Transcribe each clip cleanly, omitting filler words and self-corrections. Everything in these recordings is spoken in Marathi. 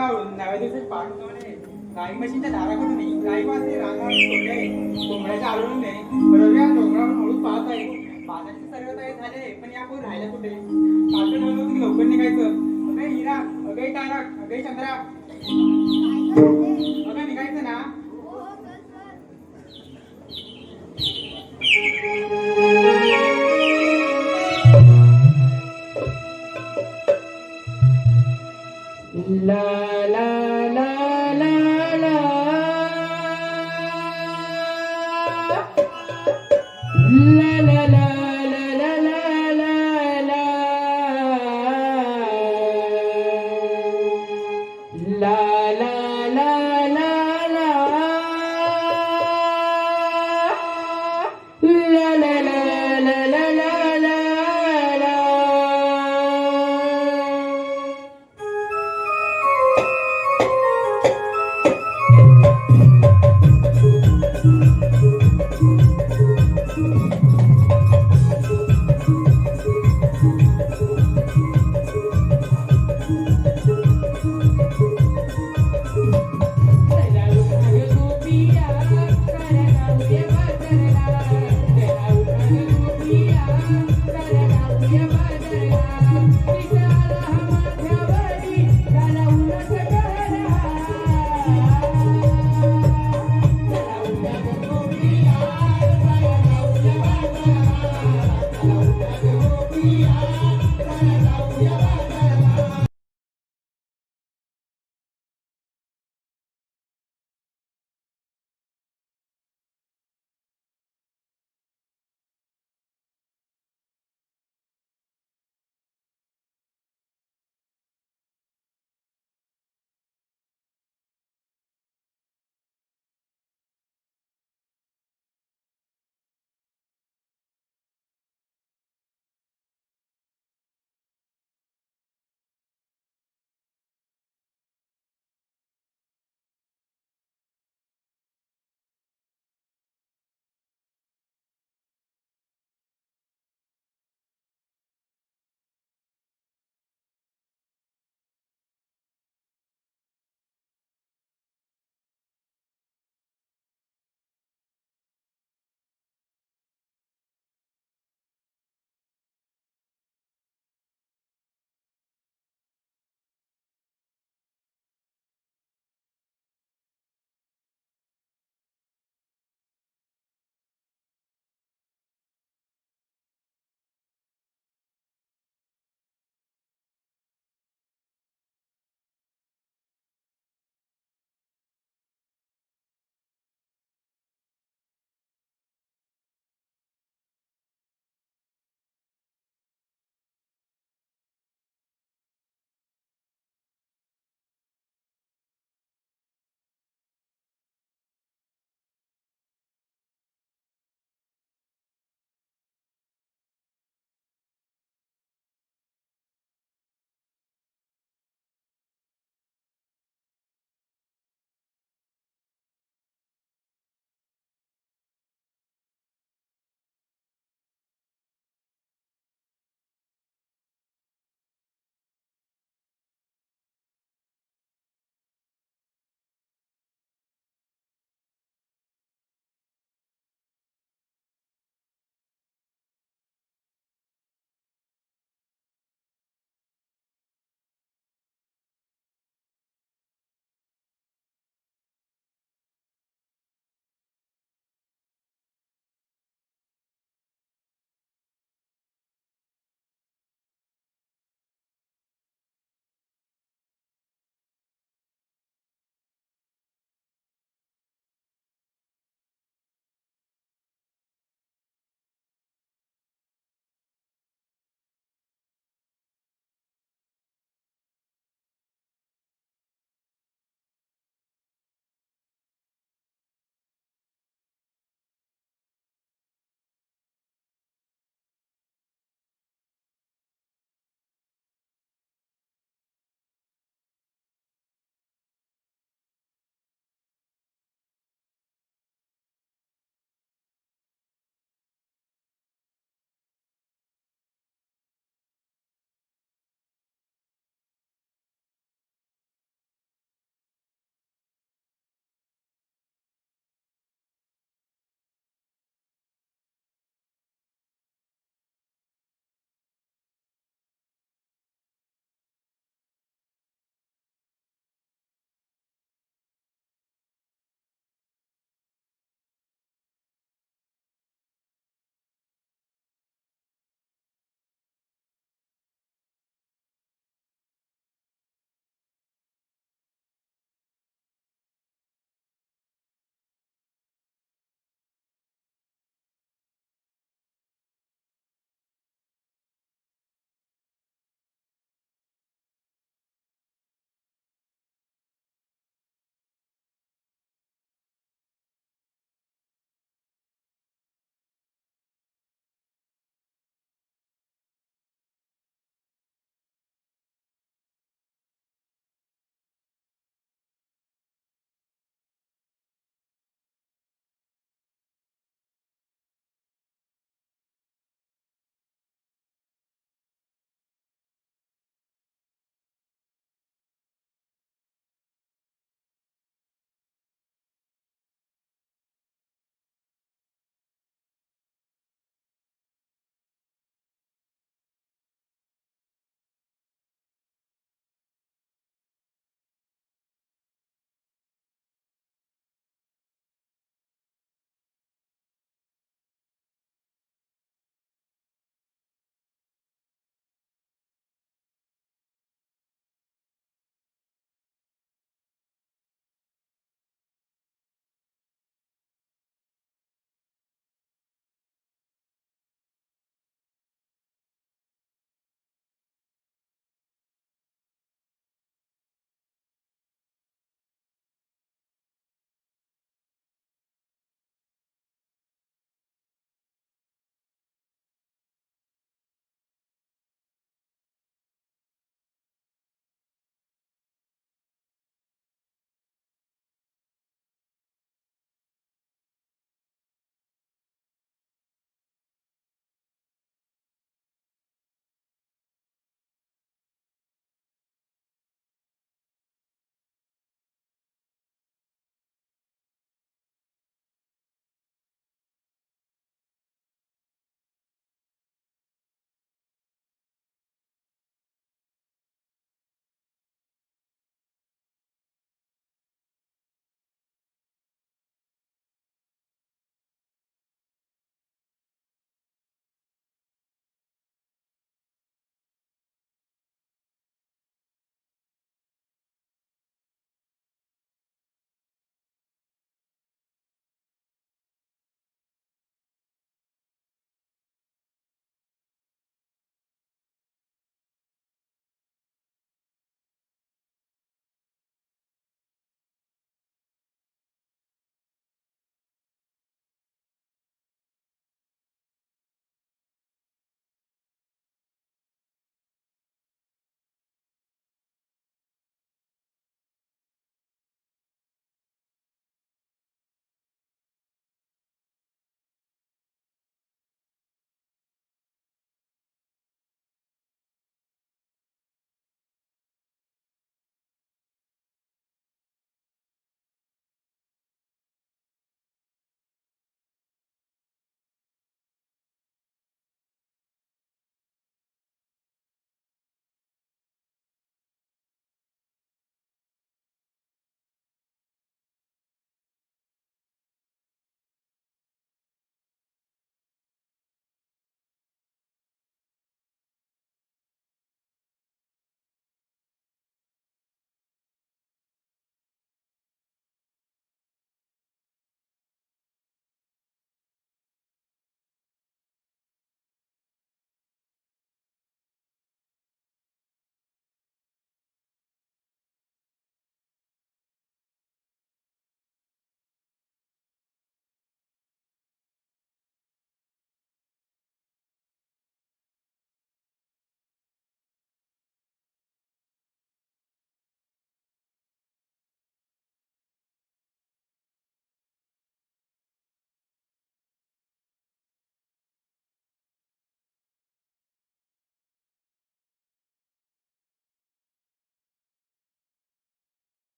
नव्या दिवसाची पाठ गाई म्हशींच्या दाराकडून नाही गाई वाजते रांगावर सोडले कोंबड्याच्या आळून नाही रव्या डोंगरावर हळूच पाहत आहे बाजारचे सर्व तयार झाले पण या कोण राहिल्या कुठे काल ठरवलं होतं की लवकर निघायचं अगं हिरा अगं तारक अगं चंद्रा अगं निघायचं ना ला ला ला ला ला ला ला ला ला ला ला ला ला ला ला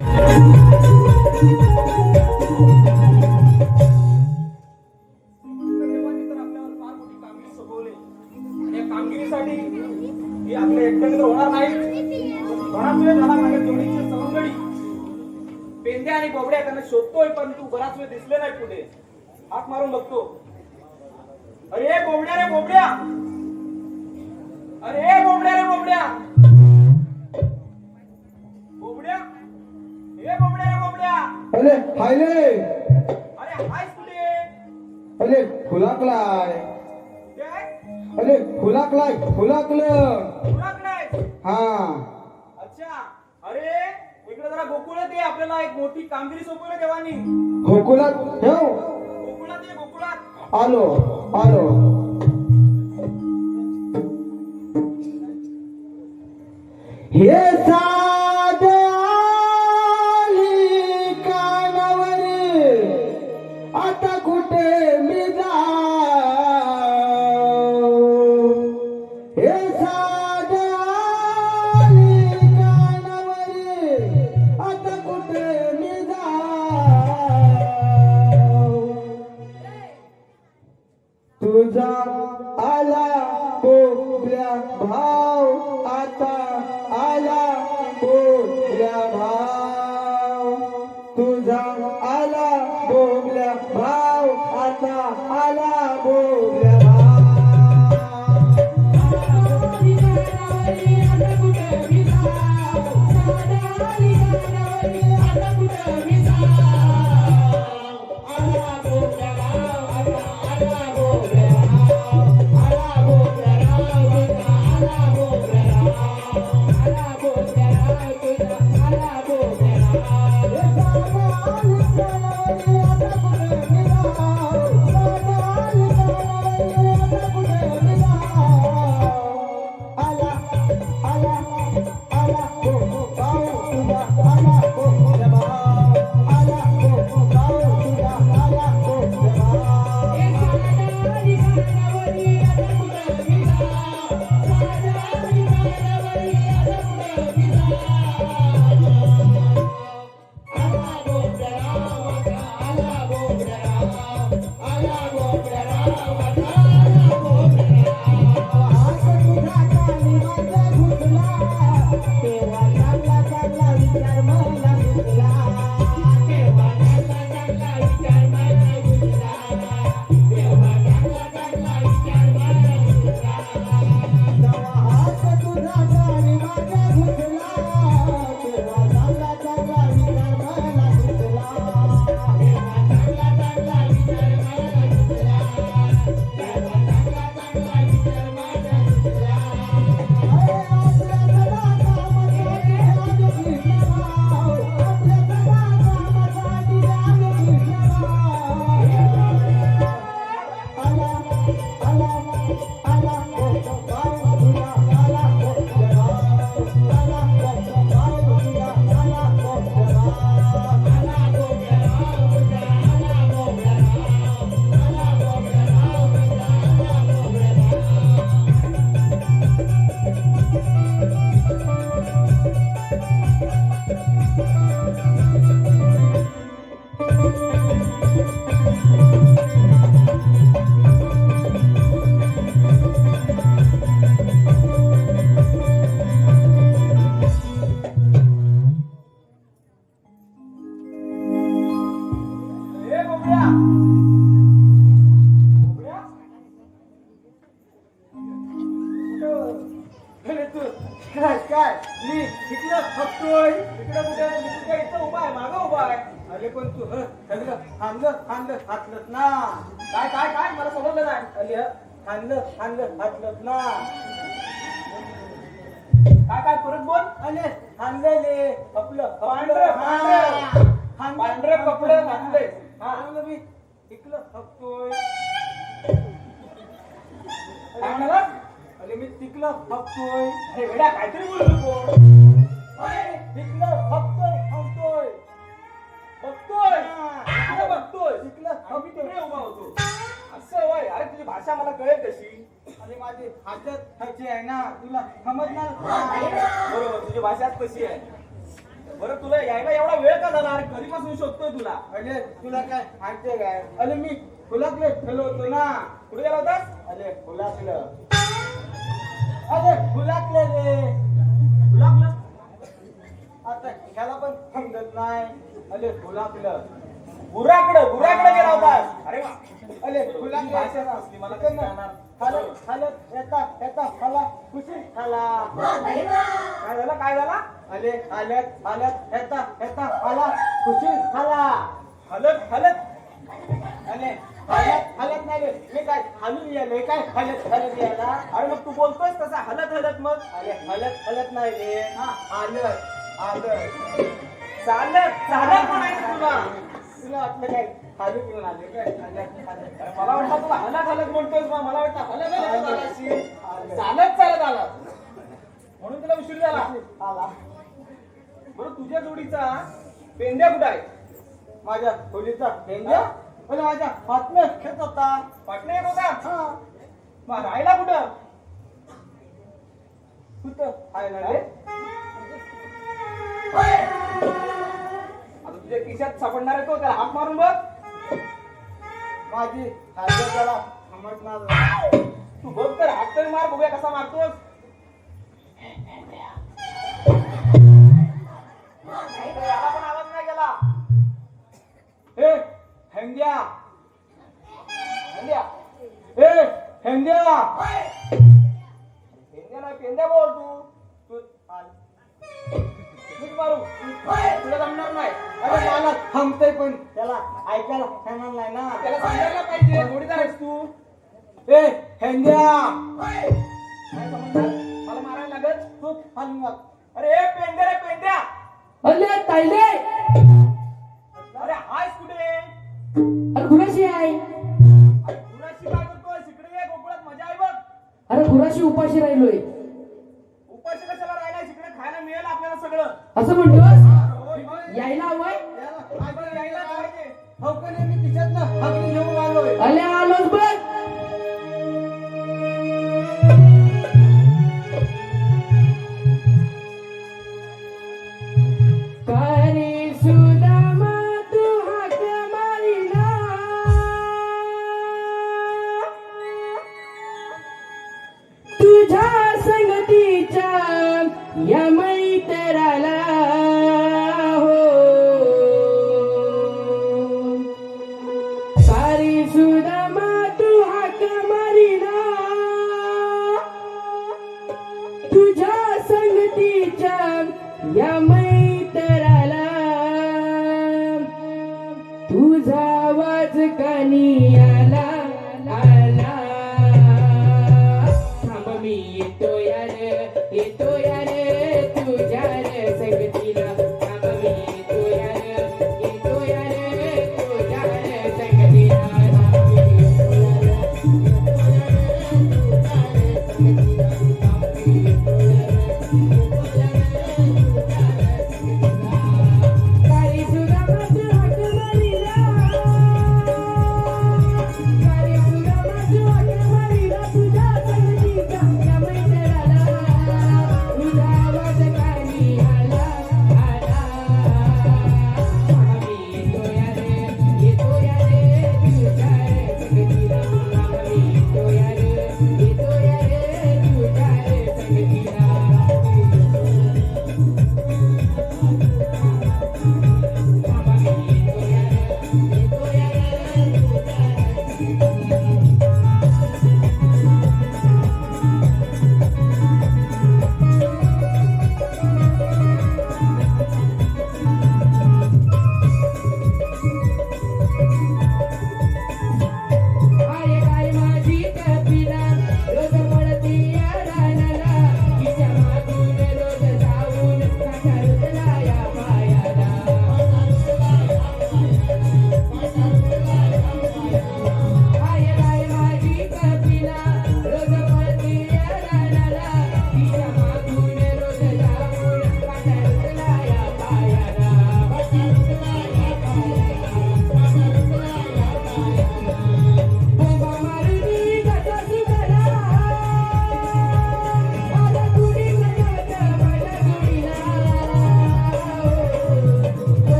देवाने तर आपल्यावर फार मोठी कामगिरी सोपवली. आणि या कामगिरीसाठी ही आपले एकट्याने तर होणार नाही. बराच वेळ झाला माझ्या जोडीची सवंगडी पेंद्या आणि बोबड्या त्यांना शोधतोय, परंतु बराच वेळ दिसले नाही पुढे. हाक मारून बघतो. अरे बोबड्या रे बोबड्या, अरे बोबड्या रे बोबड्या, बोबड्या, हे बोबड्या रे बोबड्या. अरे हायले, अरे हायस कुठे? अरे फुलाकलाय, काय अरे फुलाकलाय, फुलाकलं. ओळखलाय? हा अच्छा. अरे इकडे जरा गोकुळात ये, आपल्याला एक मोठी कामगिरी सोपवली देवानी. गोकुळात ठेव. गोकुळात ये, गोकुळात. आलो आलो. हे साध आली कानावर, आता कुठे मी जाऊ. हे साध आली कानावर, आता कुठे मी जाऊ. तुझा आला बोबड्या भाव, आता आला बोबड्या भाव. तुझा आला बोबड्या भाव, आता आला बोबड्या भाव. काय मी इकडं थकतोय, इकडं कुठे मी तुझ्या इथं उभा आहे, मागं उभा आहे. अरे पण तू हाणलं हातलत ना. काय काय काय मला समजलं नाही. अरे हाणलं हातलत ना. काय काय परत बोल. अरे हाणलेले आपलं पांढरे कपडे घातले. हा मी इकडं थकतोय. काय म्हणाला? अरे मी तिकलं फक्तोय. अरे वेडा काहीतरी बोलू नको. अरे तिकलं फक्तोय बघतोय तिकलं आम्ही तिकडे उभा होतो. असं वय. अरे तुझी भाषा मला कळेल कशी. अरे माझी हातच खायची आहे ना, तुला समजणार. बरोबर तुझी भाषाच कशी आहे. बरं तुला यायला एवढा वेळ का झाला अरे कधीपासून शोधतोय तुला अरे तुला काय माहितीये काय अरे मी फुलातले खेळलो होतो ना. कुठे गेला होतास अरे फुलातलं अरे फुलातले रे. तुला तुला आता ह्याला पण समजत नाही. अरे फुलातलं गुराकडे गेला होतास अरे वा अरे तुझी फुलातले भाषा नसली मला कसं कळणार? हालत हालत येता मला खुशी खाला. काय झाला अरे हालत हालत येता मला खुशी खाला. हलत अरे हालत नाही रे. मी काय हालून यायलोय काय हालत यायला. अरे मग तू बोलतोयस तसा हलत मग अरे हालत नाही रे. हा. आलत चालत म्हणायचं तुला तुला वाटलं काय हालू पिऊन आले काय हालत मला वाटतं तुला हलत म्हणतोयस मग मला वाटतं हलत आला. चालत आला म्हणून तुला उशीर झाला आला. बरं तुझ्या जोडीचा पेंड्या कुठं आहे माझ्या खोलीचा पेंड्या अरे माझ्या हातनं खेळत होता. पाटणे येत होता हा मग राहिला कुठं कुठं आहे ना रे. आता तुझ्या खिशात सापडणार आहे तो त्याला हात मारून बघ माझी हात त्याला समजणार. तू बघ तर हात तरी मार बघूया कसा मारतोस याला पण आवाज नाही गेला ए हेंद्या पेंड्या ए हेंद्या पेंड्या नाही पेंड्या बोल तू हाल. मीच मारू तुला जमणार नाही अरे मला थांबतोय पण त्याला ऐकायला सांगणार नाही ना. त्याला समजायला पाहिजे जोडीदार आहेस तू ए हेंद्या काय समजणार मला मारायला लागत तू हलणार. अरे ए पेंड्या रे पेंड्या अरे ताईले अरे हायस कुठे अरे गुराशी आहे. अरे कुणाशी काय करतोय इकडे ये गोकुळात मजा आहे बघ अरे गुराशी उपाशी राहिलोय. उपाशी कशाला राहिला इकडे खायला मिळेल आपल्याला सगळं असं म्हणतोस होय, होय. यायला हवंय. काय बरं यायला पाहिजे हौकने मी खिशातनं हाकली घेऊन आलोय. अले आलोच बघ. करे सुदामा तू हाक मारिना तुझ्या संगतीच्या या मैत्राला हो सारी सुदामा तू हाक मारिना तुझ्या संगतीच्या या मैत्राला तुझा आवाज कानी आला आला थांब मी येतो यार तुझ्या संगतीला थांब मी येतो यार तुझ्या संगतीला काही सुद्धा माझं हाक मारिला काही सुद्धा माझं हाक मारिला तुझ्या संगतीचा या मैत्रीला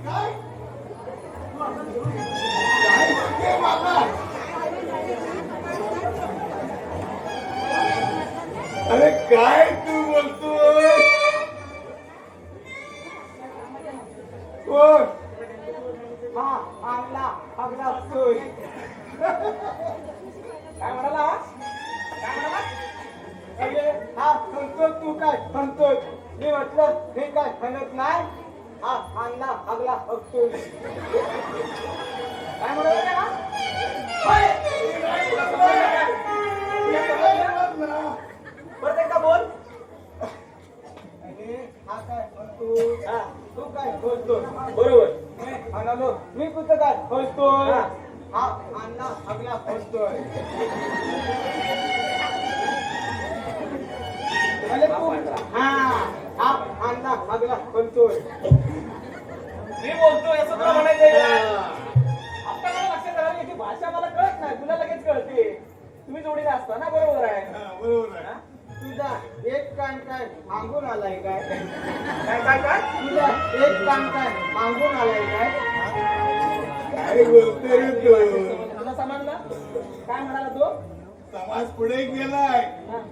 काय काय म्हणते मला? अरे काय तू बोलतोय? कोण? हा आणला अगला सोय. काय म्हणाला? काय म्हणाला? अरे हा म्हणतो तू काय म्हणतोय? मी म्हटलं हे काय म्हणत नाही. हा आणला अगला बघतोय. काय म्हणाला त्याला? परत एकदा बोल. आणि हा काय म्हणतो? हा तू काय बोलतो? बरोबर. म्हणालो मी कुठं काय बोलतोय? हा. हा आणला अगला बोलतोय. अरे तू हा हा आणला अगला बोलतोय. मी बोलतोय असं तुला म्हणायचंय का? आता मला लक्षात आलं याची भाषा मला कळत नाही, तुला लगेच कळते. तुम्ही जोडीला असता ना, बरोबर आहे. बरोबर आहे. तुझा एक कान काय मागून आलाय काय? काय काय काय? तुझा एक कान काय मागून आलाय काय? काय बोलतोय रे तू? तुला समजलं? काय म्हणाला तो? समाज पुढे गेलाय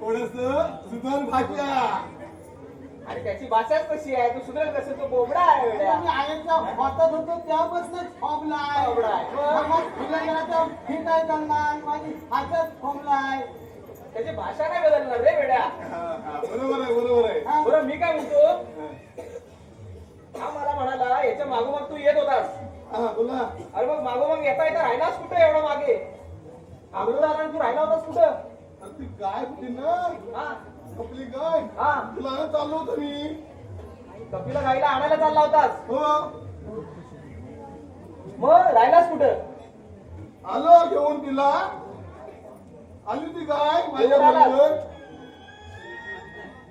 थोडस सुधार भाषा. आणि त्याची भाषाच कशी आहे? तू सुधरेल कसं? तो बोबडा आहे वेड्या. मी आईच्या हातात होतो त्यापासूनच फॉर्मलाय. फॉर्मलाय. तुला गेला ही काय करणार? माझी हातात फॉर्मलाय. त्याची भाषा नाही बदलणार रे वेड्या. बरोबर आहे बरोबर आहे. बरं मी काय म्हणतो, हा मला म्हणाला याच्या मागोमाग तू येत होतास. हा बोला. अरे मग मागोमाग येता येता राहिलास कुठे एवढा मागे? अगोदर आला आणि तू राहिला होतास कुठं? अरे ती गाय होती ना हा आपली गाय हा तुला आणत चाललो होतो मी. कपिला गाईला आणायला चालला होतास. हो मग राहिलास कुठं? आलो घेऊन तिला. आली ती गाय माझ्या घेऊन आलास? बरोबर.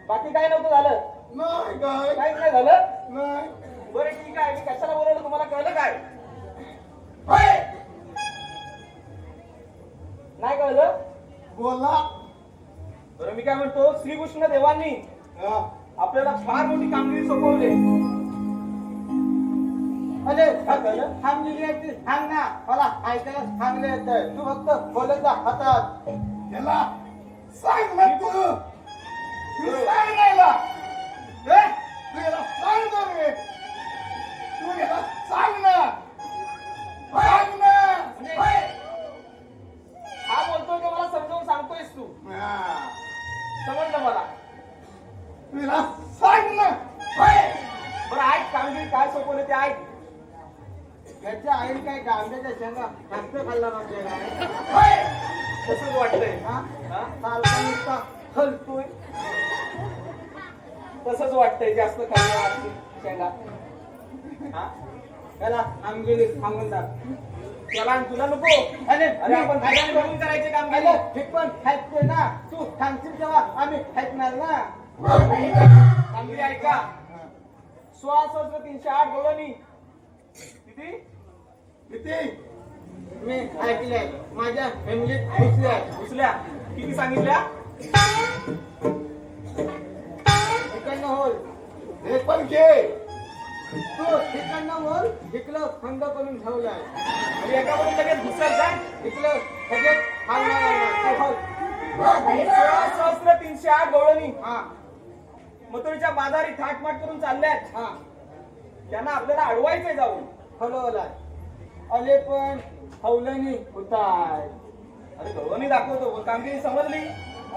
बाकी काय नव्हतं झालं? नाही गाय काहीच नाही झालं? नाही. बरं ठीक आहे, मी कशाला बोलवलं तुम्हाला कळलं काय? नाही कळलं? बोला. बरं मी काय म्हणतो, श्रीकृष्ण देवांनी हा. आपल्याला फार मोठी कामगिरी सोपवली. अरे थांबलेली आहे ती. थांब ना, मला ऐकायला चांगलं येतंय. तू फक्त बोलत जा हातात. याला सांग ना तू. तू सांग ना याला. तू याला सांग ना रे. तू याला सांग ना. सांग ना. हा बोलतोय ते मला समजावून सांगतोयस तू. हा. समजलं मला. तू याला सांग ना. बरं ऐक, कामगिरी काय सोपवलं ते ऐक. याच्या आईने काय गांब्याच्या शेंगा जास्त खाल्ला म्हणजे काय? तसंच वाटतंय. हा? हा? चालता नुसता हलतोय. तसंच वाटतंय, जास्त खाल्लं शेंगा. हा? याला आमगिरी सांगून टाक. त्याला आणि तुला नको. अरे अरे आपण खायला बघून करायचे कामगिरी. अरे हे पण खायचे ना. तू सांगशील तेव्हा आम्ही खायचणार ना. कामगिरी ऐका. 16,308 गोळणी. किती? किती? मी ऐकलंय माझ्या फॅमिलीत घुसल्या. घुसल्या. किती सांगितल्या? इकडनं होल. हे पण घे. तू इकडनं होल. इकडं खंड करून ठेवलाय. आणि एकामध्ये लगेच घुसत जाय. इकडं सगळं खाणार होल. 16,308 गोळणी हा मथुरेच्या बाजारी थाटमाट करून चालल्यात. हा त्यांना आपल्याला अडवायचंय जाऊन. हलवलाय. अले पण हवलनी होताय. अरे गवळणी दाखवतो, पण कामगिरी समजली?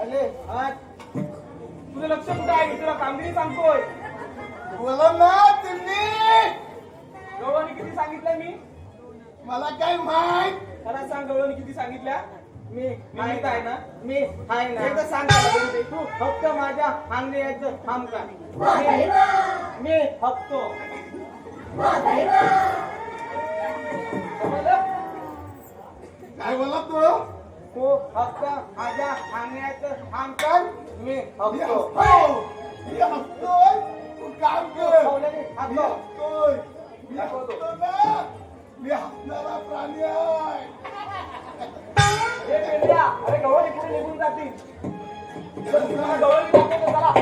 अले हात तुझं लक्ष कुठं आहे? मी तुला कामगिरी सांगतोय. बोला ना तुम्ही. गवळणी किती सांगितलं मी? मला काय माहित. मला सांग, गवळणी किती सांगितल्या? मी माहित आहे ना? मी आहे ना. एकदा सांग मला बघू दे. तू फक्त माझ्या सांगण्याचं काम कर. मी हक्तो. समजलं? काय बोला तू? तू फक्त माझ्या सांगण्याचं काम कर. मी मी हक्तो. हसतो. मी हसतोय. तू काम कर. हवलनी मी हक्तो. हसतोय. मी हसतो ना. मी हसणारा प्राणी आहे. हे पेंड्या, अरे गवळणी कुठे निघून जातील? तुम्हाला गवळणी दाखवतो, चला.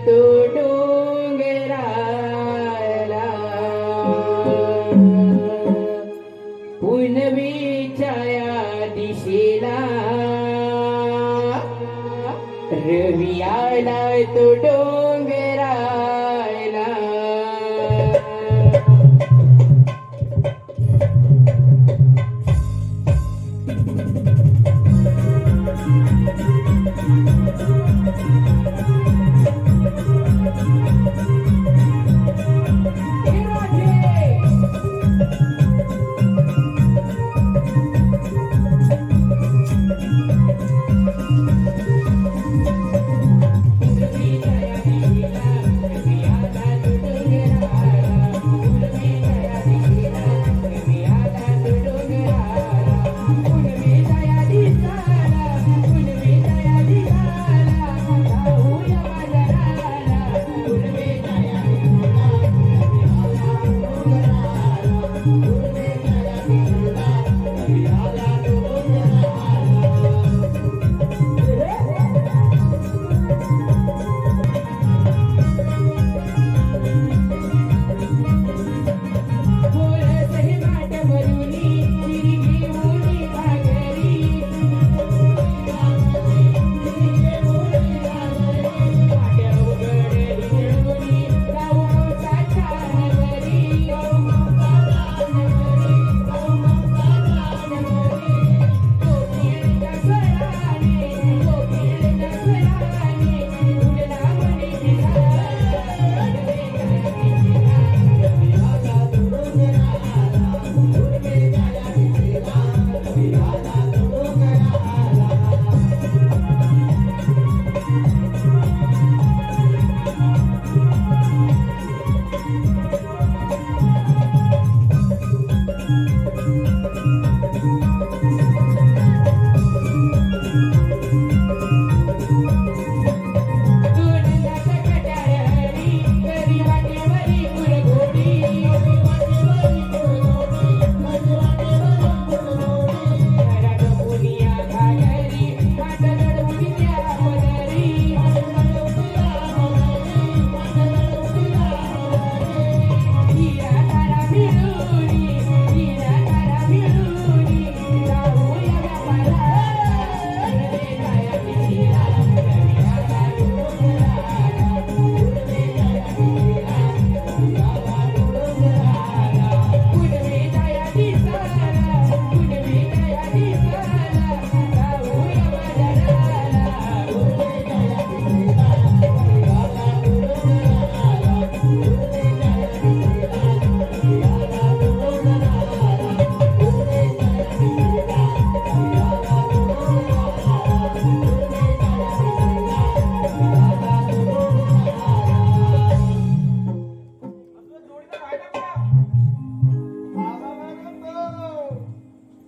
तो डोंगराला पुनवीच्या या दिशेला रवी आला तो डोंगराला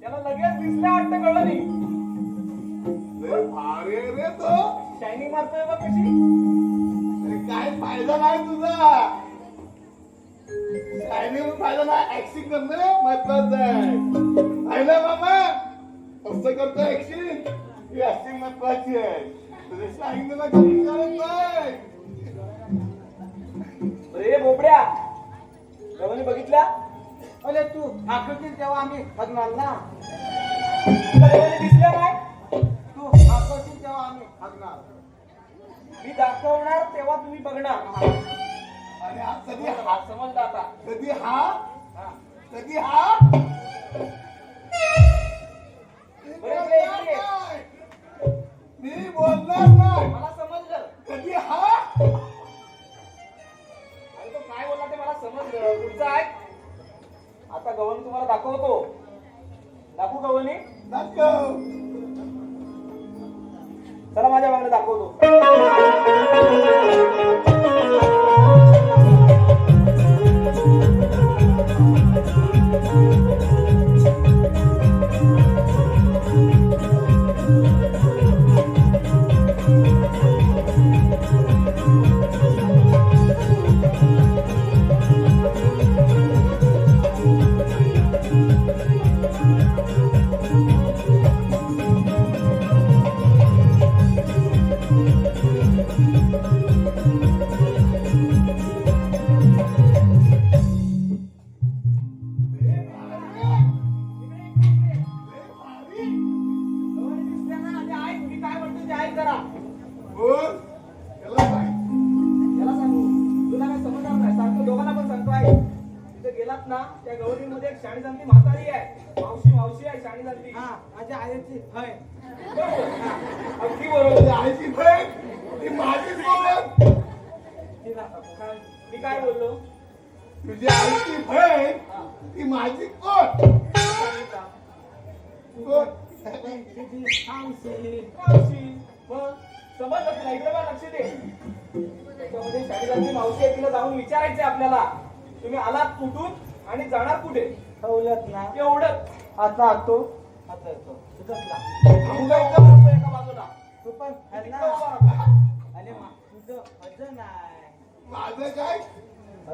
त्याला लगेच दिसला वाटतं कळलं नाही. लय भारी आहे रे तो. शायनिंग मारतोय बघ कशी. अरे काय फायदा नाही तुझा. शायनिंग फायदा नाही, ऍक्टिंग करणं महत्वाचं आहे. आहे ना मामा? कसं करतो ऍक्टिंग? ही ऍक्टिंग महत्वाची आहे. तुझं शायनिंगला कमी करत नाही. अरे बोबड्या, गव्हाणी बघितला? अरे तू आकृतीत तेव्हा आम्ही हगणार ना. दिसल्या नाही तू आकृतीत तेव्हा आम्ही हगणार. मी दाखवणार तेव्हा तुम्ही बघणार. आणि हा कधी हा समजला आता. कधी हा कधी हा मी बोलणार नाही. मला समजलं. कधी हा आणि तो काय बोलला ते मला समजलं. पुढचं आहे. आता गव्हाणी तुम्हाला दाखवतो. दाखवू गव्हाणी? दाखव. चला माझ्या मागणे दाखवतो. आलात ना त्या गौरीमध्ये एक शाणी जाणती म्हातारी आहे, मावशी आहे शाणी जाणती. हा माझ्या आईची होय. अगदी बरोबर आहे. आईची बहीण ती माझी बहीण. मी काय बोललो? तुझी आईची बहीण ती माझी कोण? कोण? मावशी. मग समजलं तुला? इकडे बघ, लक्ष दे. त्याच्यामध्ये शाणी जाणती मावशी आहे, तिला जाऊन विचारायचंय आपल्याला तुम्ही आलात कुठून आणि जाणार कुठे. कळलं ना एवढंच. आता आतो आता येतो तुझा मुलगा उभा राहतो एका बाजूला. तू पण आणि ना तो उभा राहतो. अरे तुझं वजन आहे माझं काय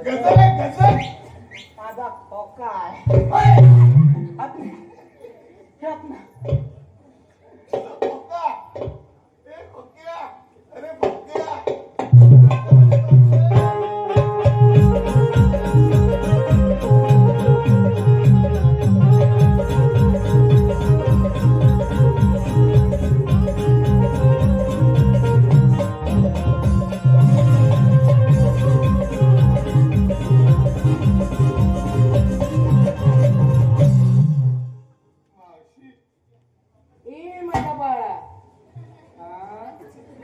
गजल आहे गजल. माझा खोका आहे खोका. ए खोक्या. अरे खोक्या. मावशी. ए माझ्या बाळा,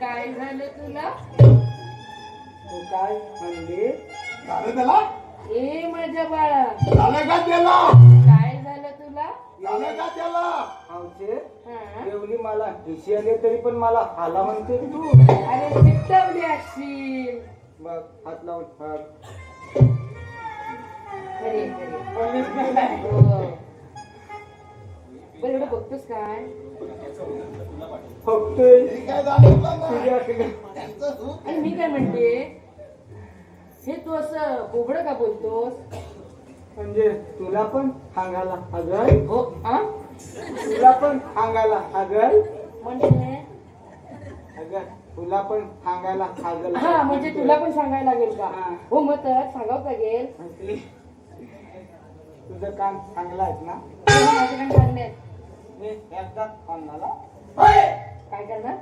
काय झालं तुला? तू काय म्हणली झालं त्याला? ए माझ्या बाळा, झालं का त्याला? काय झालं तुला? झालं का त्याला? आमचे हा? एवढी मला हिशी आली तरी पण मला हाला म्हणते तू अरे चित्तवली असशील. बघ हात लावून बघ. खरे खरे. म्हणलीस नाही. हो. बरं एवढं बघतोस काय? फक्त हे काय झालं ना? तुझ्याकडे त्यांचं दूध. आणि मी काय म्हणते, हे तू असं बोबडं का बोलतोस? म्हणजे तुला पण सांगायला हगल हो. आ? तुला पण सांगायला हगल म्हणजे अगं तुला पण सांगायला हगल हा म्हणजे तुला पण सांगायला लागेल का? हा. हो मग तर सांगावं लागेल. म्हटली, तुझं काम चांगलं आहे ना हो, माझ्याकडे चांगले आहेत. मी एकदा फोनला काय करणार?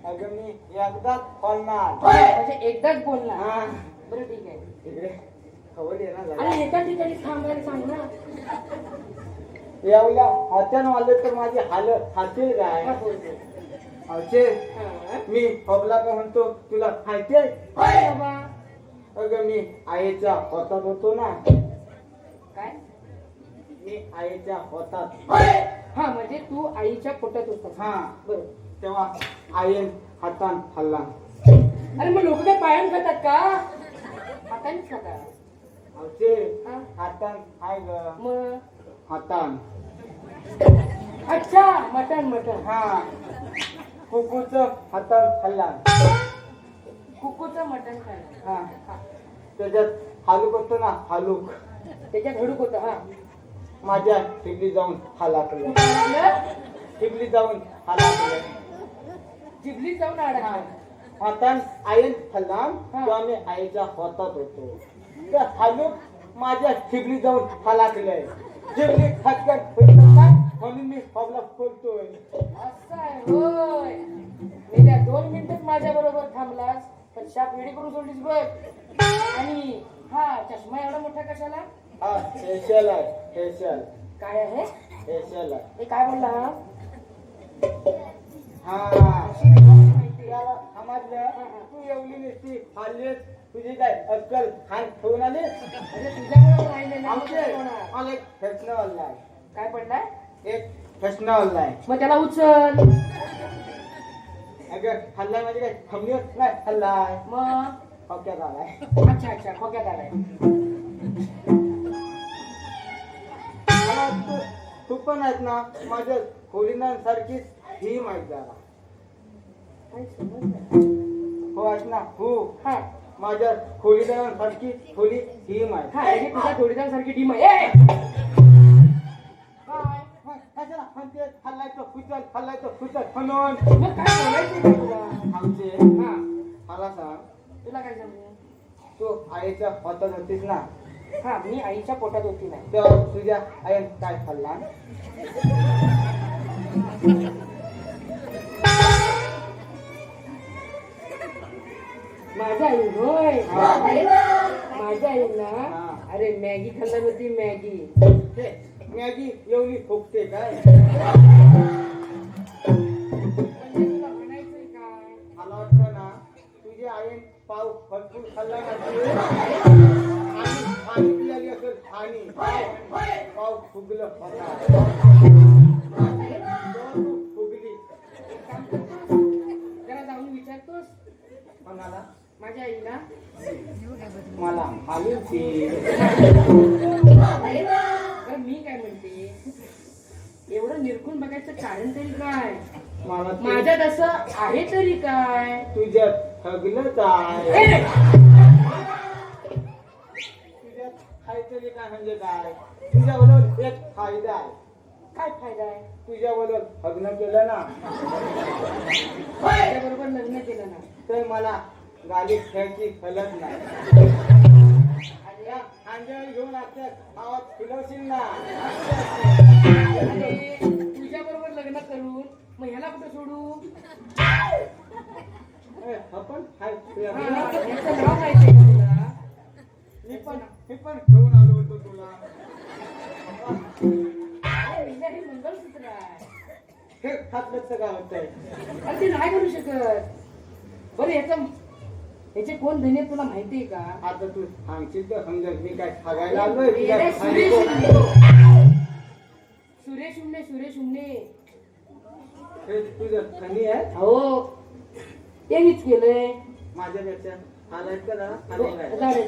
अगं मी एकदाच फोनणार म्हणजे एकदाच बोलणार. हा बरं ठीक आहे. इकडे खबर आहे ना आणि जरा. एका ठिकाणी थांबायला सांग ना. एवढ्या हॉटेल वाले तर माझी हालत हाते हा, काय बोल, बोल. हौचे हा. मी हबला का म्हणतो तुला माहिती आहे काय बाबा? अगं मी आईच्या होतात होतो ना काय? मी आईच्या होतात हा म्हणजे तू आईच्या पोटात होतास. हा बरोबर. तेव्हा आईन हातान हल्ला अरे मग लोक काय पायान खातात का? हातानेच खातात. हौचे हा. हातान हाय ग मग हातान अच्छा मटण मटण. हा कुकूच हातान हल्ला कुकूचं मटण खायला. हा हा. त्याच्यात हालूक होतो ना हालूक त्याच्यात हडूक होतं. हा. माझ्या टिकली जाऊन हालाकलं आपलं टिकली जाऊन हालाकलं जिबलीत जाऊन आडा. हातान आईन हल्लान हा. तो आम्ही आईच्या होतात होतो त्या हालूक माझ्या टिकली जाऊन हालाकलंय जिबली खटकन होतं काय म्हणून मी हबला बोलतोय असं आहे होय. गेल्या 2 मिनिटात माझ्या बरोबर थांबलास पण शाप वेडी करून सोडलीस बघ. आणि हा चष्मा एवढा मोठा कशाला? हा फेशियल आहे फेशियल काय आहे? फेशियल आहे हे काय बोलला हा? हा माहिती. त्याला समजलं तू एवढी नुसती हल्लीस तुझी काय अक्कल खान ठेवून आली म्हणजे तुझ्यामुळे राहिले ना. आमचे मग होणार. मला एक प्रश्न वाढलाय काय पडलाय? एक प्रश्न वाढलाय मग त्याला उचल. अगं हल्लाय म्हणजे काय थांबली होत नाही हल्लाय मग ओके झालाय अच्छा अच्छा खोक्यात आलाय. मला तू पण आहेत ना माझ्या खोलीनांसारखीच ही माहीत झाला काही समजलं? हो आहेत ना हो हा माझ्या खोलीदारांसारखी खोली ही माहीत हा म्हणजे तुझ्या जोडीदार सारखी टीम आहे. ए! काय? कशाला म्हणते हल्लायचं खुचल हल्लायचं खुचल म्हणून मग काय बोलायचं का तुला? आमचे हा मला सांग तुला काय सांगू? तू आईच्या हातात होतीस ना हा मी आईच्या पोटात होती नाही. तेव्हा तुझ्या आईन काय खाल्ला माझा आई होय. हा. अरे, माझ्या आई ना हा. अरे मॅगी खाल्ला होती मॅगी. हे, मॅगी एवढी फुकते काय? म्हणजे तुला म्हणायचंय काय? मला वाटतं ना तुझी आई पाव भरपूर खाल्ला ना तू. आणि पियाली असेल आणि पाव फुगलं होता. फुगली जरा जाऊन विचारतोस कोणाला? माझ्या आईला. मला आली तर मी काय म्हणते एवढं निरखून बघायचं कारण तरी काय? मला माझ्यात असं आहे तरी काय? तुझ्यात ठगलंच आहे. ए! तुझ्यात काहीतरी काय म्हणजे काय? तुझ्याबरोबर एक फायदा आहे. काय फायदा आहे? तुझ्याबरोबर लग्न केलं ना त्याच्याबरोबर लग्न केलं ना तर मला गाडी खेळची फलत नाही. अरे अंजली घेऊन असतात आवाज फिरवशील ना. अरे तुझ्या बरोबर लग्न करून मग ह्याला कुठं सोडू? आपण हाय. ह्याचं नाव माहिती आहे तुला? मी पण घेऊन आलो होतो तुला. अरे हिला हे मंगळसूत्र आहे. हे खातलं काय होतंय? अरे ते नाही करू शकत. बरं ह्याचे कोण धनी तुला माहिती आहे का? आता तू सांगशील तर समजा मी काय ठगायला आलोय हे तुझ्या नाही, सुरेश खाली. उमणे. सुरेश उमणे. हे तुझं खनी आहे हो त्यांनीच केलंय. माझ्यापेक्षा आलाय का ना? झाले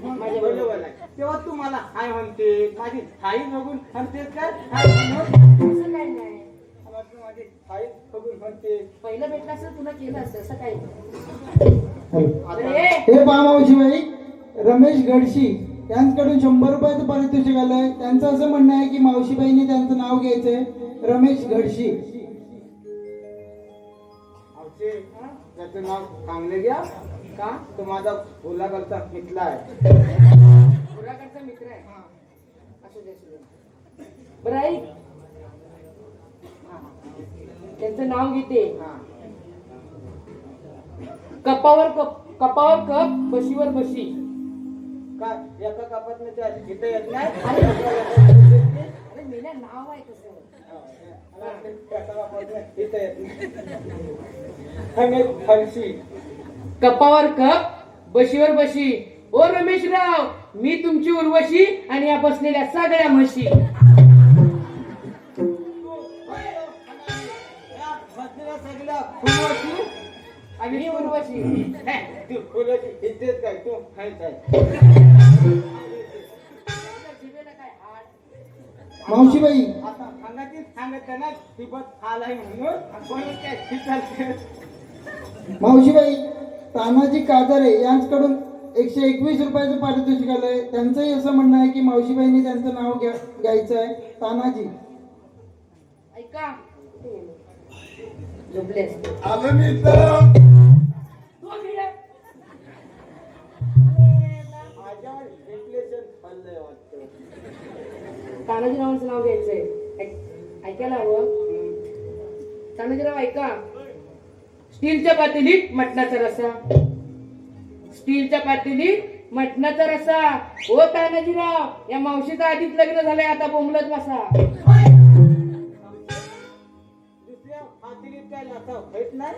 माझ्या बरोबर बरोबर आहे. तेव्हा तू मला हाय म्हणते माझी आई बघून म्हणतेस काय? असं काही नाही. मला तू माझी आई बघून म्हणते. पहिलं भेटलं असं तुला केलं असतं असं काही आता हे पहा मावशीबाई, रमेश गडशी यांच्याकडून 100 रुपयाचं पारितोषिक आलंय. त्यांचं असं म्हणणं आहे की मावशीबाईंनी त्यांचं नाव घ्यायचंय, रमेश गडशी. आमचे त्याचं नाव सांगले घ्या का? तो माझा ओलाकडचा मित्र आहे. गुराकडचा मित्र आहे. असू दे असू दे. बरं ऐक त्यांचं नाव घेते. हा. कपावर कप बशीवर बशी. काय एका कापात इथे येत नाही? अरे मी ना नाव आहे तसं. इथे येत नाही. फरशी. कपावर कप बशीवर बशी. ओ रमेशराव मी तुमची उर्वशी आणि या बसलेल्या सगळ्या म्हशी. सगळ्या फुलवाची आणि मी उर्वशी. तू फुलाची इज्जत काय? तू खायचं आहे. जिभेला काय हाड? मावशीबाई, आता सांगत ना तिबत आलाय म्हणून बोलत काय शिकायचं. मावशीबाई तानाजी काजारे यांच्याकडून 121 रुपयाचं पारितोषिक आलंय. त्यांचंही असं म्हणणं आहे की मावशीबाईंनी त्यांचं नाव घ्यायचं आहे, तानाजी. ऐका झोपले असते. आलं मी तर माझ्यावर इन्फ्लेशन पडलंय वाटतं. तानाजीरावांचं नाव घ्यायचंय. ऐकायला हवं. तानाजीराव ऐका. स्टीलच्या पातेलीत मटणाचा रसा. स्टीलच्या पातेलीत मटणाचा रसा. ओ तानाजीराव या मावशीचं आधीच लग्न झालंय आता बोंबलत बसा. दुसऱ्या हातीने काय लाथा होत नाही.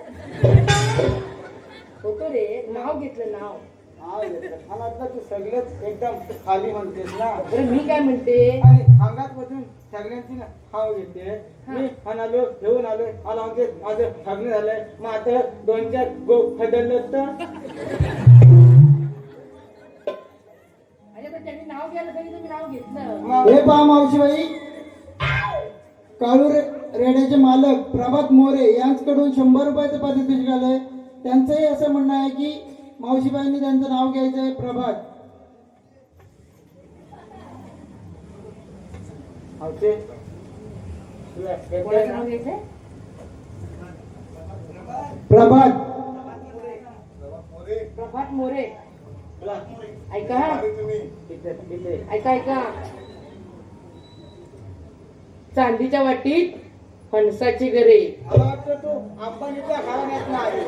होतो रे नाव घेतलं नाव. मला वाटलं तू सगळंच एकदम खाली म्हणतेस ना. बरं मी काय म्हणते आणि अंगात बसून सगळ्यांची ना खाऊ घेते. मी आलो घेऊन आलोय. मला म्हणजे माझं लग्न झालंय. मग आता 2-4 गो फदरलं तर अरे पण त्यांनी नाव घ्यायला तरी तुम्ही नाव घेतलं. मग हे पहा मावशीबाई, काळू रेड्याचे मालक प्रभात मोरे यांच्याकडून 100 रुपयाचं पारितोषिक आलंय. त्यांचंही असं म्हणणं आहे की मावशीबाईंनी त्यांचं नाव घ्यायचंय, प्रभात. आमचे कोणाचं नाव घ्यायचंय? प्रभात. प्रभात मोरे. तुला ऐका हा. तुम्ही इथे ऐका ऐका. चांदीच्या वाटीत फणसाची गरे. मला वाटतं तू अंबानीच्या घराण्यात नाही.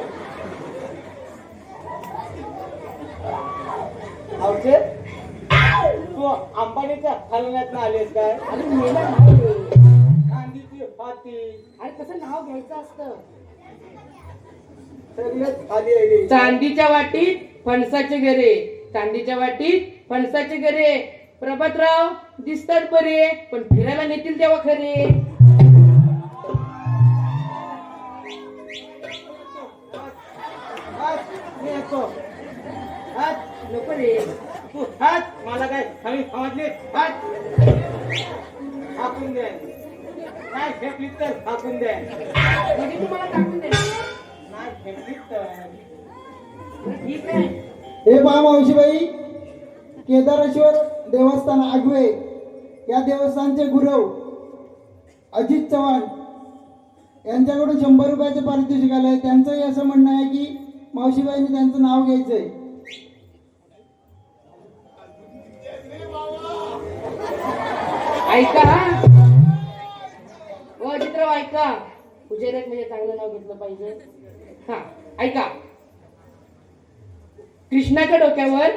मावशे तू अंबानीच्या हलण्यात आलेस काय अरे मेला नाही रे. गांधीची पाती अरे कसं नाव घ्यायचं असतं. सगळेच खाली आले चांदीच्या वाटीत फणसाचे गरे, चांदीच्या वाटीत फणसाचे गरे. प्रभातराव दिसतात बरे, पण फिरायला नेतील तेव्हा खरे. मी येतो नको रे. तू हात मला काय हवी समजली हात हाकून द्या नाही फेकली तर हाकून द्या म्हणजे तुम्हाला टाकून दे. नाही फेकली तर ठीक आहे. हे पहा मावशीबाई, केदारेश्वर देवस्थान आगवे या देवस्थानचे गुरव अजित चव्हाण यांच्याकडून 100 रुपयाचे पारितोषिक आलंय. त्यांचंही असं म्हणणं आहे की मावशीबाईंनी त्यांचं नाव घ्यायचंय. ऐका हा. ओ अजितराव ऐका. पुजारी म्हणजे चांगलं नाव घेतलं पाहिजे. हा ऐका. कृष्णाच्या डोक्यावर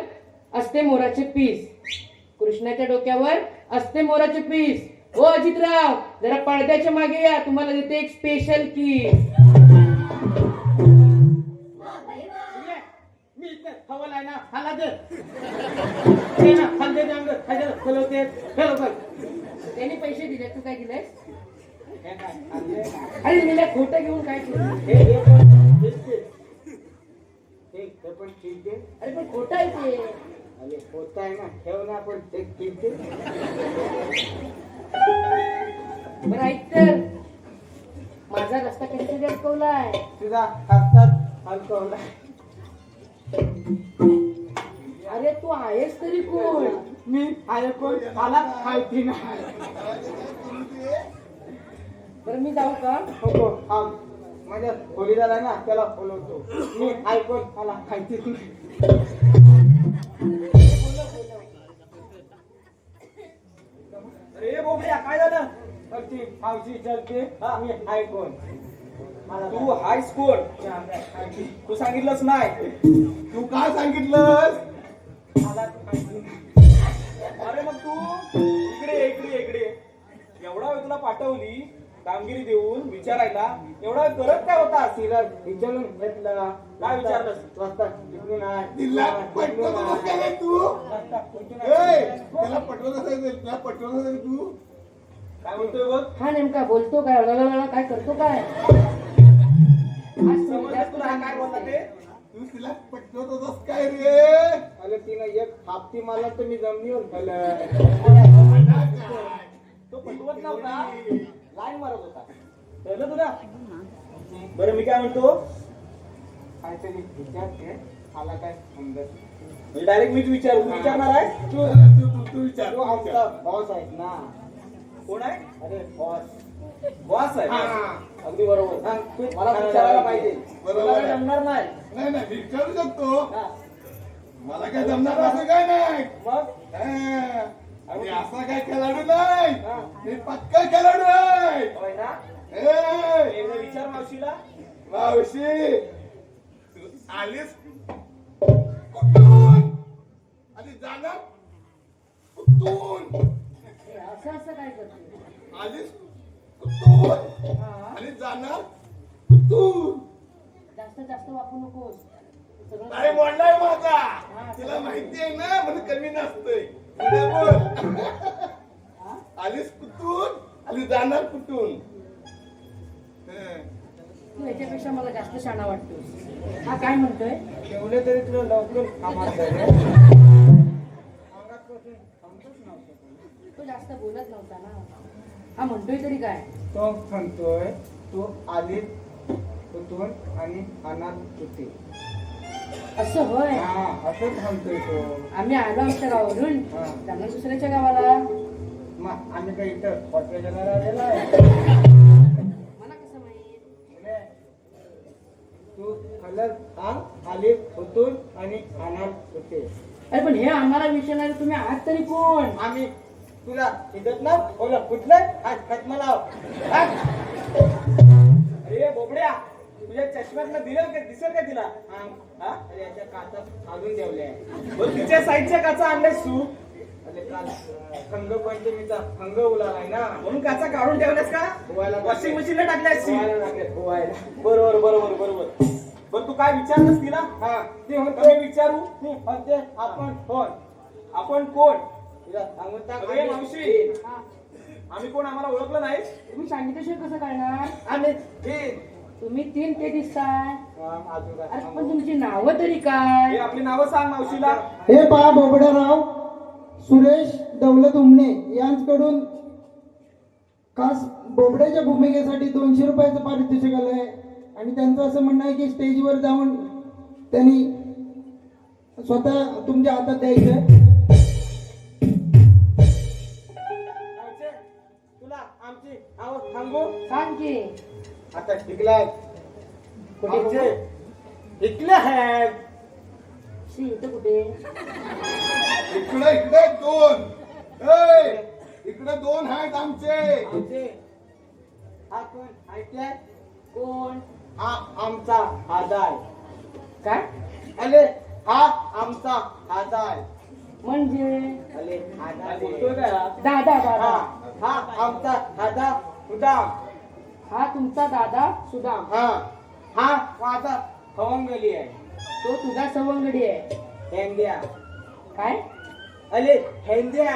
असते मोराचे पीस, कृष्णाच्या डोक्यावर असते मोराचे पीस. ओ अजितराव जरा पडद्याच्या मागे या, तुम्हाला देते एक स्पेशल किस. मी इथे हवल आहे ना हाला दे ते ना खाल्ले अंग खायला खलवते खलवकर त्याने पैसे दिले, तू काय दिलेस? हे काय आणले? अरे दिले खोटं घेऊन काय केलं? हे पण हे पण ठीक आहे अरे पण खोटं आहे ते. अरे होत आहे ना ठेव ना आपण ते ठीक आहे बरं ऐक तर, माझा रस्ता कधी अडकवलाय. तुझा हातात हलकवला अरे तू आहेस तरी कोण? मी आले कोण मला माहिती नाही बरं मी जाऊ का? नको हा माझ्या खोली झाला ना त्याला बोलवतो मी ऐकून मला माहिती नाही अरे बोबड्या काय झालं तर ती मावशी चलते हा मी ऐकून मला तू हायस कोण तू सांगितलंच नाही तू काय सांगितलंस? मला माहिती नाही. अरे मग तू इकडे इकडे इकडे एवढा वेळ तुला पाठवली कामगिरी देऊन विचारायला, एवढा वेळ करत काय होता? तिला विचारून घेतलं काय विचारलं स्वस्तात तिकडून आहे तिला पटवत होतास का रे तू? ए, त्याला पटवत असायचं, त्याला पटवत असायचं तू. काय म्हणतोय बघ हा नेमका बोलतो काय, लळलळ काय करतो काय? आज समजलं तुला हा काय बोलला ते? तू तिला पटवत होतास काय रे? अरे तिनं एक हापती मला तर मी जमिनीवर खाल्लं तो पटवत नव्हता लाईन मारत होता कळलं तुला? बरं मी काय म्हणतो काहीतरी विचारते मला काय समजत म्हणजे डायरेक्ट मीच विचारू तू विचारणार आहे तू विचार, तो तू आमचा विचार. बॉस आहेत ना कोण आहे अरे बॉस बॉस आहे हा. अगदी बरोबर हा, तू मला विचारायला पाहिजे बरोबर मला आहे. काय जमणार नाही नाही नाही विचारू शकतो. हा. मला काय जमणार असं काय नाही. मग हा. आणि असा काय खेळाडू नाही, हा. मी पक्का खेळाडू आहे. होय ना ए, एकदा विचार मावशीला मावशी तू आलीस कुठून आणि जाणार कुठून? असं असं काय करतो? आलीस कुठून आणि जाणार कुठून? जास्त जास्त वापरू नकोस. सगळं अरे मोडलाय माझा, तिला माहिती आहे ना म्हणून कमी नसतंय. पुढे बोल. आलीस कुठून आणि जाणार कुठून? हं. तू ह्याच्यापेक्षा मला जास्त शाणा वाटतोस. हा काय म्हणतोय? एवढे तरी तुला लवकर कामात झाले तो जास्त बोलत नव्हता ना. हा म्हणतोय तरी काय? तो म्हणतोय तू आलीस कुठून आणि अनाथ होती असं होय. हा असंच म्हणतोय तो आम्ही आलो आमच्या गावावरून हा. जाणार दुसऱ्याच्या गावाला. मग आम्ही काही इथं हॉटेलला आलेला आहे मला कसं माहित? तू खलत सांग आली कुठून आणि अनाथ होते अरे पण हे आम्हाला विचारणारे तुम्ही आहात तरी कोण? आम्ही तुला इथत ना बोला कुठलं आज खतमा लाव हा? अरे बोबड्या तुझ्या चष्म्यातनं दिलं का दिसेल का तिला हा? अरे याच्या काचात घालून ठेवले बरं तिच्या साईडच्या काचा आणल्यास तू अरे काल रंगपंचमीचा रंग उलालाय ना म्हणून काचा काढून ठेवल्यास का धुवायला वॉशिंग मशीनला टाकल्यास धुवायला लागले, धुवायला. बरोबर बरोबर बरोबर बरं तू काय विचारलंस तिला हा ते का म्हणते मी विचारू म्हणते आपण कोण आपण कोण तिला सांगून टाक. अरे मावशी हा. आम्ही कोण आम्हाला ओळखलं नाही तुम्ही सांगितल्याशिवाय कसं कळणार आम्ही तीन. तुम्ही 3 ते दिसताय अजून काय अरे सांगू? पण तुमची नावं तरी काय हे आपली नावं सांग मावशीला हे पहा बोबड्याराव सुरेश दौलत उमणे यांच्याकडून खास बोबड्याच्या भूमिकेसाठी 200 रुपयाचं पारितोषिक आलंय आणि त्यांचं असं म्हणणं आहे की स्टेजवर जाऊन त्यांनी स्वतः तुमच्या हातात द्यायचं. मावशे, तुला आमची आवड सांगू सांग की आता टिकलाय आमचे इकले आहेत शी इथं कुठे इकडे इकडे दोन ए, इकडे दोन आहेत आमचे आमचे हा कोण ऐकलाय कोण हा आमचा आदाय काय अरे हा आमचा आदाय म्हणजे अरे काय आदाय बोलतोय का दादा हा दादा हा आमचा दादा सुदाम हा तुमचा दादा सुदाम हा हा माझा खवंगली आहे तो तुझा सवंगडी आहे हेंद्या काय अरे हेंद्या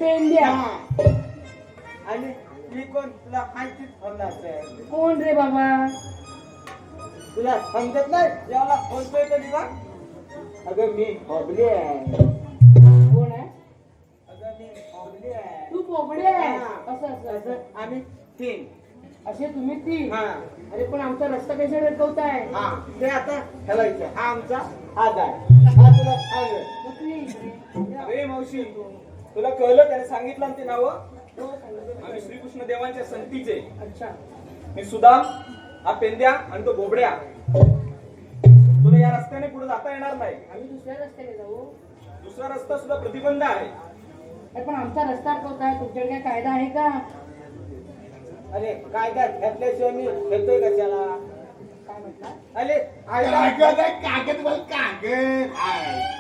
पेंड्या हा. आणि मी कोण तुला माहितीच होणार आहे कोण रे बाबा तुला समजत नाही याला बोलतोय कधी ना अगं मी हॉबली आहे कोण आहे अगं मी हॉबली आहे तू पोपडे आहे हा. असं असं असं आम्ही तीन असे तुम्ही 3 हा अरे पण आमचा रस्ता कशा अडकवताय हा ते आता ठेवायचं हा आमचा आधार हा तुला सांगेल मग तुम्ही इकडे. अरे मावशी तुला कळलं त्याने सांगितलं ना ते नाव हो, सांगितलं. आम्ही श्रीकृष्ण देवांच्या संतीचे अच्छा मी सुदाम हा पेंद्या आणि तो बोबड्या तुला या रस्त्याने पुढे जाता येणार नाही आम्ही दुसऱ्या रस्त्याने जाऊ दुसरा रस्ता सुद्धा प्रतिबंध आहे अरे पण आमचा रस्ता अडकवताय तुमच्याकडे काय कायदा आहे का अरे कायद्यात घातल्याशिवाय मी घेतोय कशाला काय म्हटलं अरे कागद आहे कागद बोल कागद आहे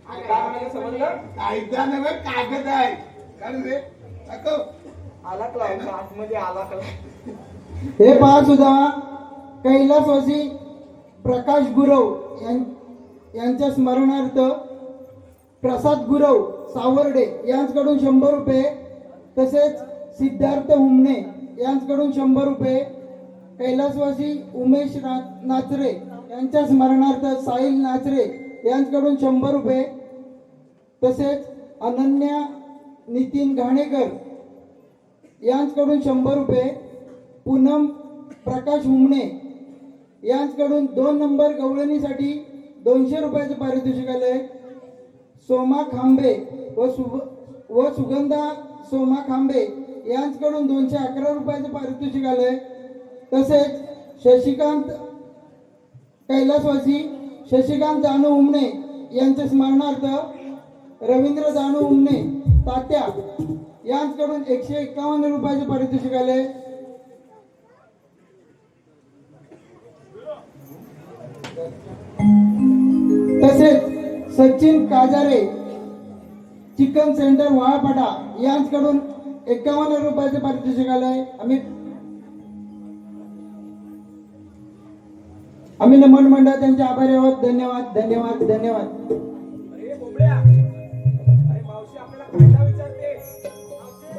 काय म्हणाले समजलं कायदा नव्हे कागद आहे कारण रे दाखव. आला क्लास आतमध्ये आला क्लास हे पहा सुद्धा कैलासवासी प्रकाश गुरव यांच्या स्मरणार्थ प्रसाद गुरव सावर्डे यांच्याकडून 100 रुपये तसेच सिद्धार्थ हुमणे यांच्याकडून 100 रुपये कैलासवासी उमेश नाचरे यांच्या स्मरणार्थ साहिल नाचरे यांच्याकडून 100 रुपये तसेच अनन्या नितीन घाणेकर यांच्याकडून 100 रुपये पूनम प्रकाश हुमणे यांच्याकडून 2 नंबर गवळणीसाठी 200 रुपयाचे पारितोषिक आले. सोमा खांबे व सुगंधा सोमा खांबे यांच्याकडून 211 रुपयाचे पारितोषिक आले. तसेच शशिकांत कैलासवासी शशिकांत जानू उमणे यांच्या स्मरणार्थ रवींद्र जानू उमणे तात्या यांच्याकडून 151 रुपयाचे पारितोषिक आले. तसेच सचिन काजारे चिकन सेंटर वाळपाटा यांच्याकडून 51 रुपयाचे पारितोषिक आलंय. आम्ही नमन मंडळ त्यांचे आभारी आहोत. धन्यवाद धन्यवाद धन्यवाद. अरे बोबड्या अरे मावशी आपल्याला कायदा विचारते मावशी.